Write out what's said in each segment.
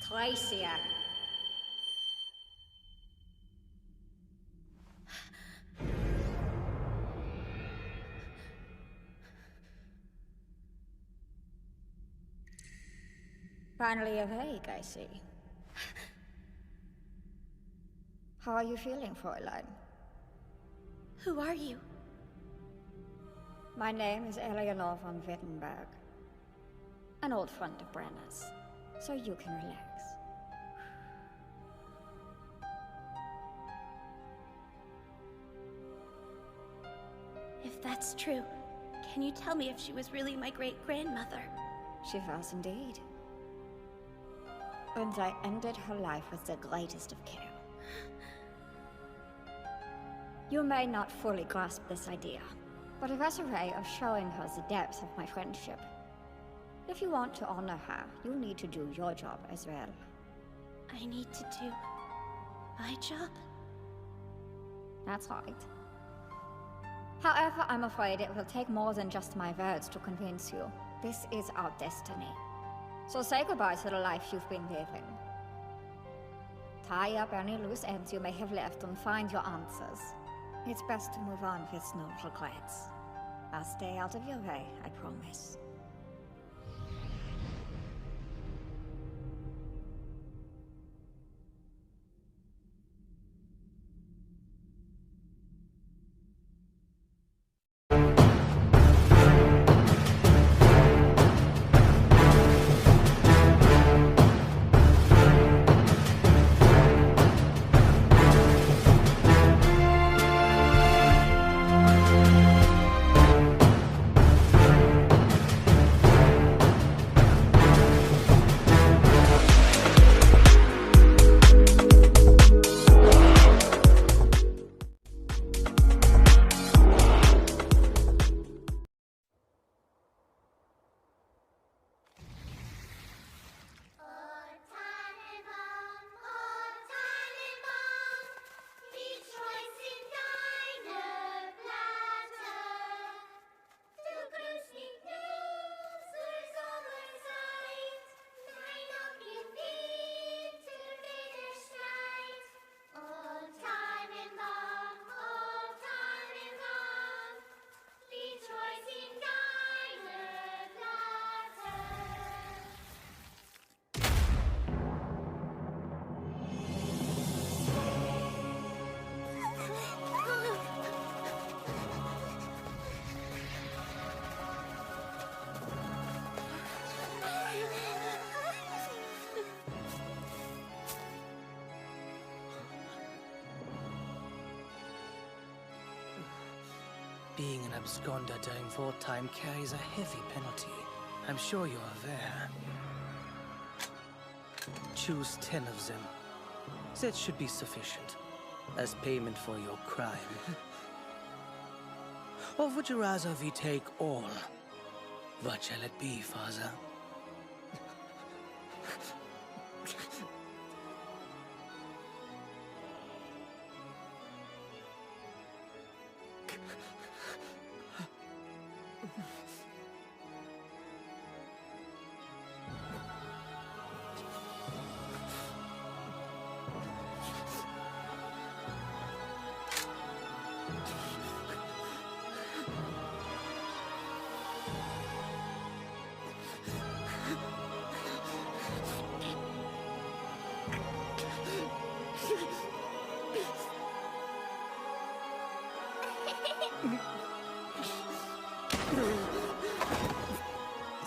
Tracia. Finally awake, I see. How are you feeling, Fräulein? Who are you? My name is Eleanor von Wittenberg. An old friend of Brenner's, so you can relax. If that's true, can you tell me if she was really my great-grandmother? She was indeed. And I ended her life with the greatest of care. You may not fully grasp this idea, but it was a way of showing her the depth of my friendship. If you want to honor her, you need to do your job as well. I need to do my job? That's right. However, I'm afraid it will take more than just my words to convince you. This is our destiny. So say goodbye to the life you've been living. Tie up any loose ends you may have left and find your answers. It's best to move on with no regrets. I'll stay out of your way, I promise. Being an absconder during wartime carries a heavy penalty. I'm sure you're aware. Choose 10 of them. That should be sufficient, as payment for your crime. Or would you rather we take all? What shall it be, Father?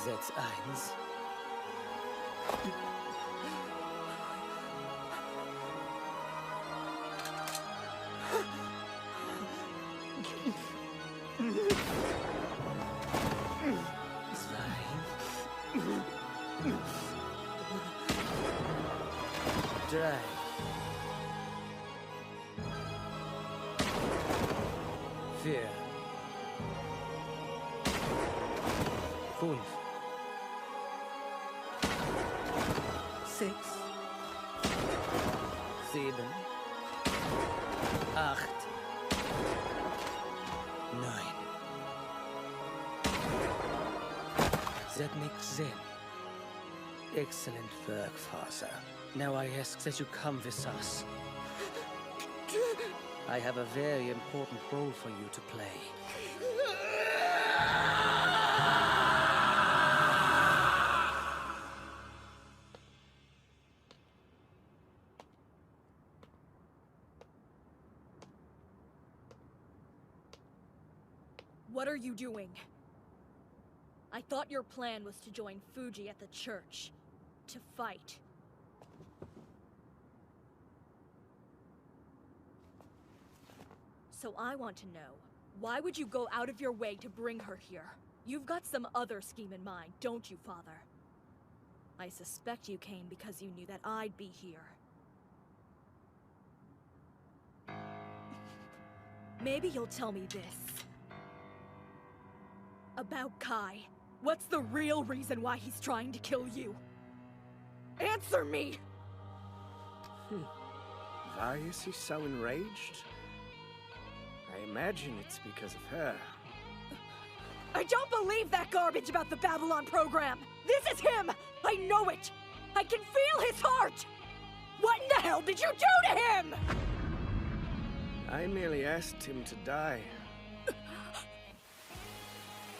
That's eins. Drei. 4. 5. 6. 7. 8. 9. Zednik Zen. Excellent work, Father. Now I ask that you come with us. I have a very important role for you to play. What are you doing? I thought your plan was to join Fuji at the church. To fight. So I want to know, why would you go out of your way to bring her here? You've got some other scheme in mind, don't you, Father? I suspect you came because you knew that I'd be here. Maybe you'll tell me this. About Kai. What's the real reason why he's trying to kill you? Answer me! Why is he so enraged? I imagine it's because of her. I don't believe that garbage about the Babylon program! This is him! I know it! I can feel his heart! What in the hell did you do to him? I merely asked him to die.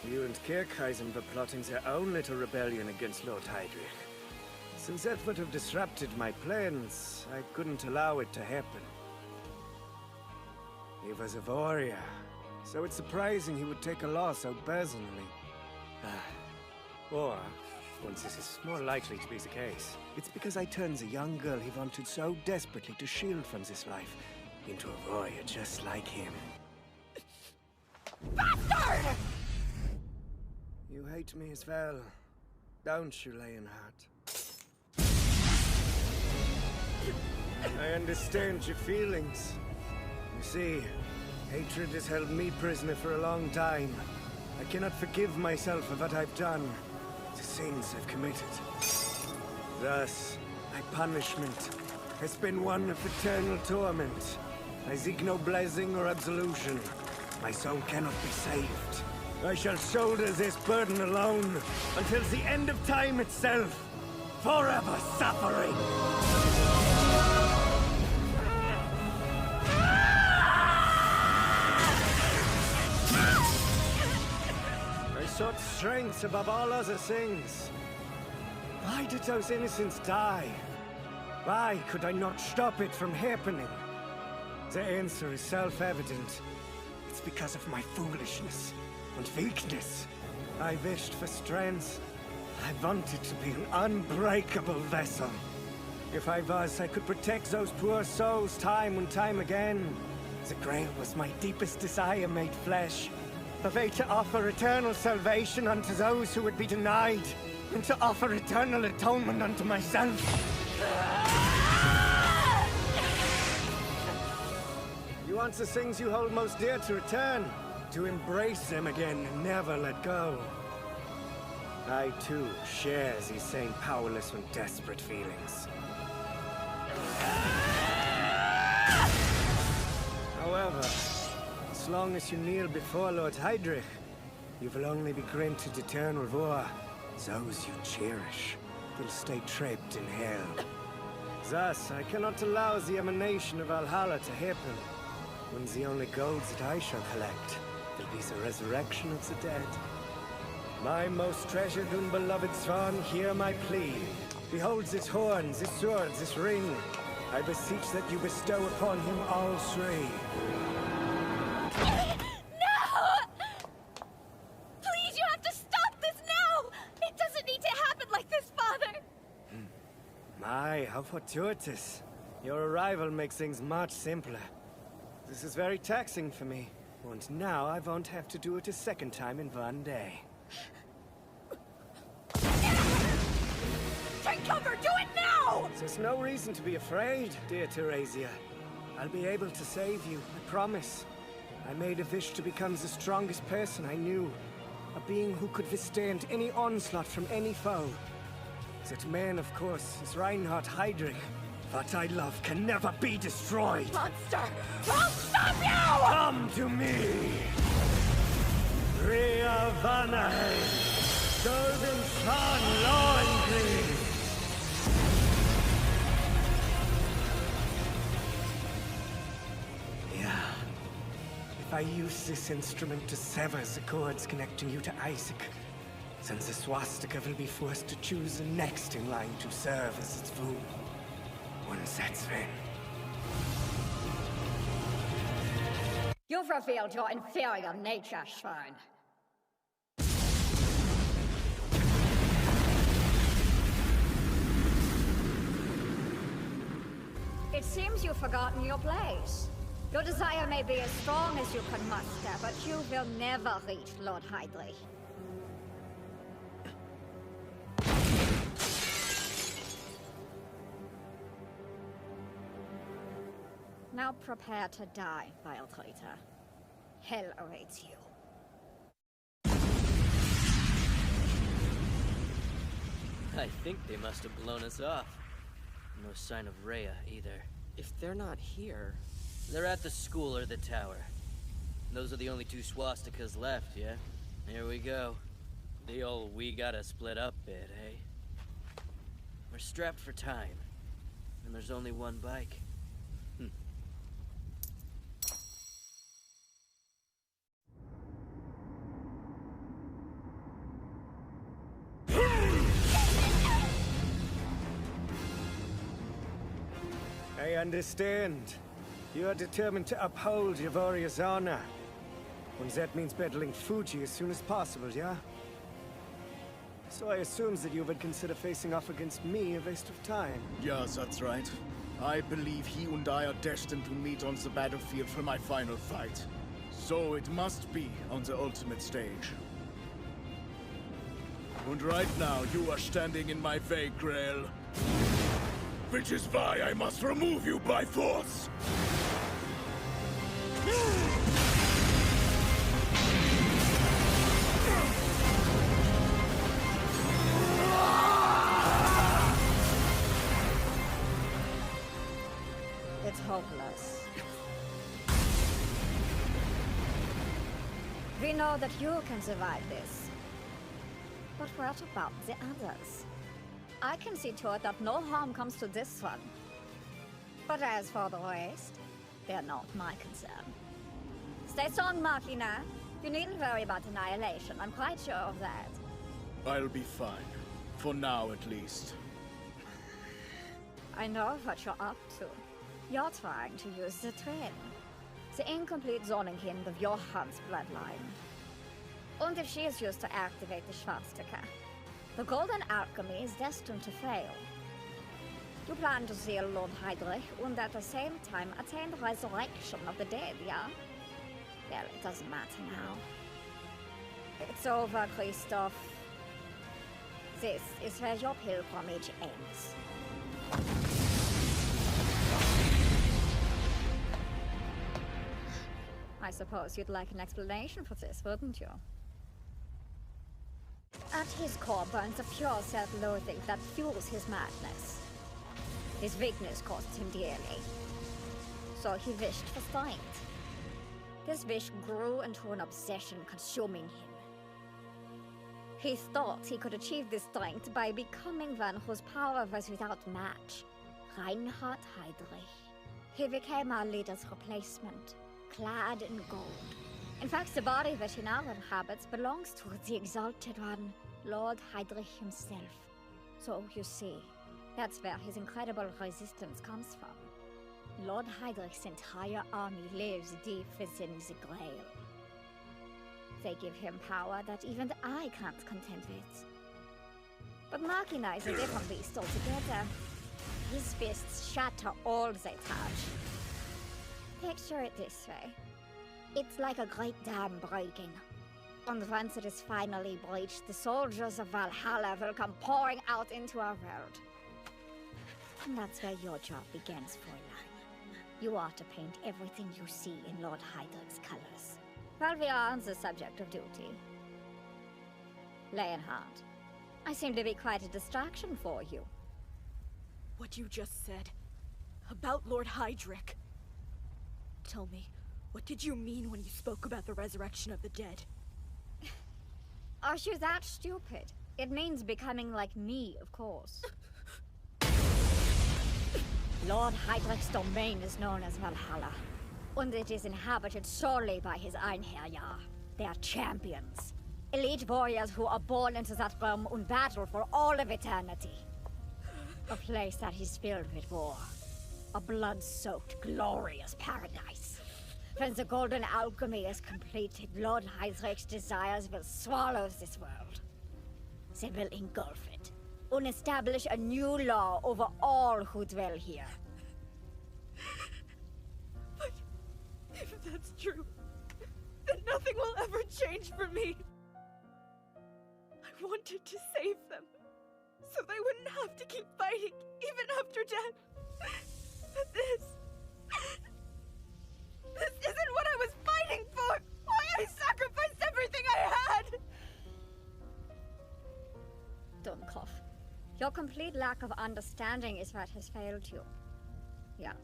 You and Kirkheisen were plotting their own little rebellion against Lord Heydrich. Since that would have disrupted my plans, I couldn't allow it to happen. He was a warrior, so it's surprising he would take a loss so personally. Or, once this is more likely to be the case, it's because I turned the young girl he wanted so desperately to shield from this life into a warrior just like him. Bastard! You hate me as well, don't you, Leonhard? I understand your feelings. You see, hatred has held me prisoner for a long time. I cannot forgive myself for what I've done, the sins I've committed. Thus, my punishment has been one of eternal torment. I seek no blessing or absolution. My soul cannot be saved. I shall shoulder this burden alone until the end of time itself. Forever suffering. I sought strength above all other things. Why did those innocents die? Why could I not stop it from happening? The answer is self-evident. It's because of my foolishness and weakness. I wished for strength. I wanted to be an unbreakable vessel. If I was, I could protect those poor souls time and time again. The Grail was my deepest desire made flesh. A way to offer eternal salvation unto those who would be denied, and to offer eternal atonement unto myself. You want the things you hold most dear to return, to embrace them again and never let go. I too share these same powerless and desperate feelings. However, as long as you kneel before Lord Heydrich, you will only be granted eternal war. Those you cherish will stay trapped in hell. Thus, I cannot allow the emanation of Valhalla to happen, when the only goals that I shall collect will be the resurrection of the dead. My most treasured and beloved swan, hear my plea. Behold this horn, this sword, this ring. I beseech that you bestow upon him all three. No! Please, you have to stop this now! It doesn't need to happen like this, Father! My, how fortuitous. Your arrival makes things much simpler. This is very taxing for me, and now I won't have to do it a second time in one day. Take cover! Do it now! There's no reason to be afraid, dear Teresia. I'll be able to save you, I promise. I made a wish to become the strongest person I knew. A being who could withstand any onslaught from any foe. That man, of course, is Reinhard Heydrich. What I love can never be destroyed! Monster! I'll stop you! Come to me! Ria Vanaheim! golden sun gnawing me. Yeah. If I use this instrument to sever the cords connecting you to Isaac, then the swastika will be forced to choose the next in line to serve as its food. Once that's in. You've revealed your inferior nature, Shrine. It seems you've forgotten your place. Your desire may be as strong as you can muster, but you will never reach Lord Hydrich. Now prepare to die, vile traitor. Hell awaits you. I think they must have blown us off. No sign of Rhea either. If they're not here... They're at the school or the tower. Those are the only two swastikas left, yeah? Here we go. The old we gotta split up bit, eh? We're strapped for time. And there's only one bike. I understand. You are determined to uphold your warrior's honor. And that means battling Fuji as soon as possible, yeah? So I assume that you would consider facing off against me a waste of time. Yes, that's right. I believe he and I are destined to meet on the battlefield for my final fight. So it must be on the ultimate stage. And right now, you are standing in my way, Grail. Which is why I must remove you by force! It's hopeless. We know that you can survive this. But what about the others? I can see to it that no harm comes to this one. But as for the rest, they're not my concern. Stay strong, Machina. You needn't worry about annihilation. I'm quite sure of that. I'll be fine. For now, at least. I know what you're up to. You're trying to use the Twin. The incomplete zoning kind of your Hunt's bloodline. And if she is used to activate the Swastika, the Golden Alchemy is destined to fail. You plan to seal Lord Hydrich and at the same time attain the resurrection of the dead, yeah? Well, it doesn't matter now. It's over, Christoph. This is where your pilgrimage ends. I suppose you'd like an explanation for this, wouldn't you? At his core burns a pure self-loathing that fuels his madness. His weakness costs him dearly. So he wished for strength. This wish grew into an obsession consuming him. He thought he could achieve this strength by becoming one whose power was without match. Reinhard Hydrich. He became our leader's replacement, clad in gold. In fact, the body that he now inhabits belongs to the Exalted One, Lord Hydrich himself. So, you see, that's where his incredible resistance comes from. Lord Hydrich's entire army lives deep within the Grail. They give him power that even I can't contend with. But Machina is a different beast altogether. His fists shatter all they touch. Picture it this way. It's like a great dam breaking. And once it is finally breached, the soldiers of Valhalla will come pouring out into our world. And that's where your job begins, Fräulein. You are to paint everything you see in Lord Hydrich's colors. While we are on the subject of duty. Leonhard, I seem to be quite a distraction for you. What you just said about Lord Hydrich. Tell me, what did you mean when you spoke about the resurrection of the dead? Are you that stupid? It means becoming like me, of course. Lord Heidrich's domain is known as Valhalla, and it is inhabited solely by his Einherjar. They are champions. Elite warriors who are born into that realm and battle for all of eternity. A place that is filled with war. A blood-soaked, glorious paradise. When the golden alchemy is completed, Lord Heidrich's desires will swallow this world. They will engulf it, and establish a new law over all who dwell here. But if that's true, then nothing will ever change for me. I wanted to save them, so they wouldn't have to keep fighting, even after death. But this isn't what I was fighting for! Why I sacrificed everything I had! Dummkopf. Your complete lack of understanding is what has failed you. Yeah.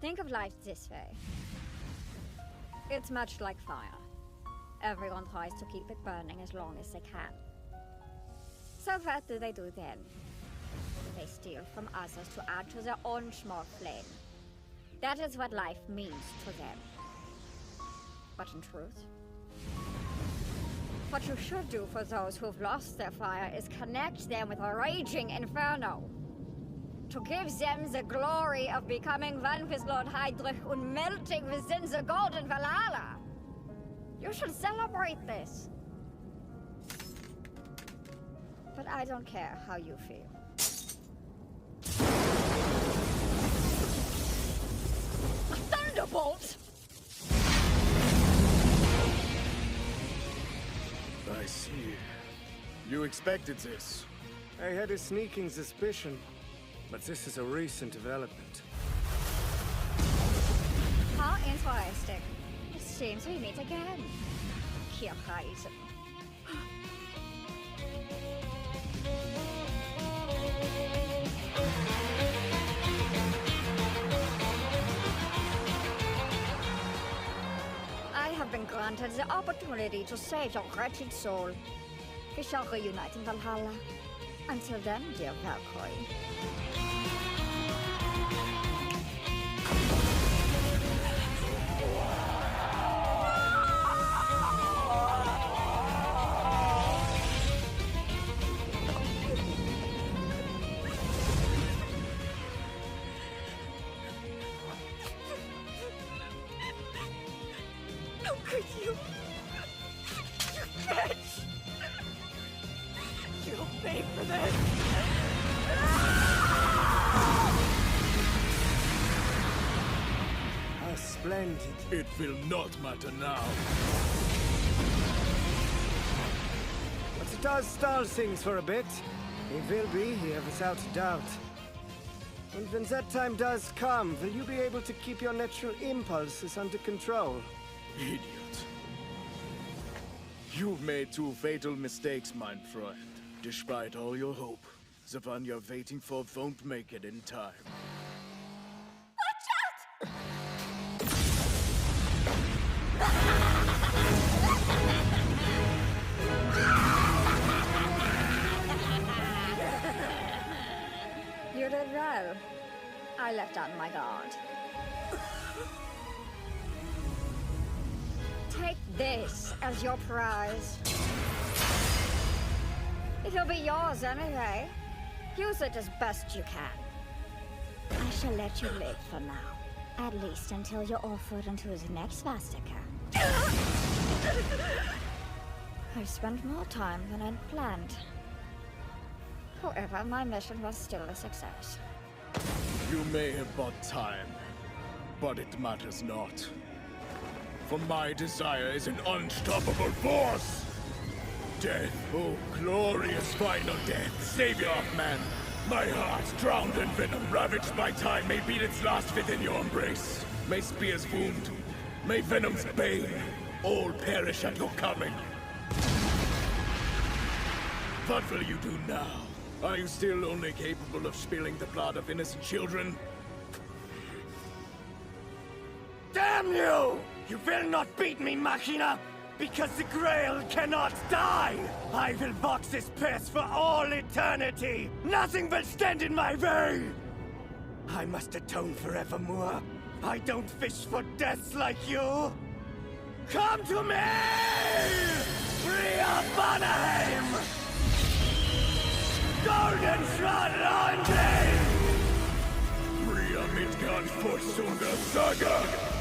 Think of life this way. It's much like fire. Everyone tries to keep it burning as long as they can. So what do they do then? They steal from others to add to their own small flame. That is what life means to them. But in truth, what you should do for those who've lost their fire is connect them with a raging inferno. To give them the glory of becoming one with Lord Heidrich and melting within the golden Valhalla. You should celebrate this. But I don't care how you feel. A thunderbolt! I see. You expected this. I had a sneaking suspicion, but this is a recent development. How interesting. It seems we meet again. Hier reisen. I have been granted the opportunity to save your wretched soul. We shall reunite in Valhalla. Until then, dear Valkyrie. How could you? You bitch! You'll pay for this! How splendid. It will not matter now. But it does stall things for a bit. He will be here without doubt. And when that time does come, will you be able to keep your natural impulses under control? Idiot. You've made two fatal mistakes, mein Freund. Despite all your hope, the one you're waiting for won't make it in time. You did well. I left down my guard. Take this as your prize. It'll be yours anyway. Use it as best you can. I shall let you live for now. At least until you're offered into the next Svastika. I've spent more time than I'd planned. However, my mission was still a success. You may have bought time, but it matters not. For my desire is an unstoppable force! Death, oh glorious final death, savior of man! My heart, drowned in venom, ravaged by time, may beat its last within your embrace. May spear's wound, may venom's bane, all perish at your coming. What will you do now? Are you still only capable of spilling the blood of innocent children? Damn you! You will not beat me, Machina! Because the Grail cannot die! I will box this purse for all eternity! Nothing will stand in my way! I must atone forevermore. I don't fish for death like you! Come to me! Rhea Vanaheim! Golden Shroud Laundry! Rhea Midgard Forsunda Saga!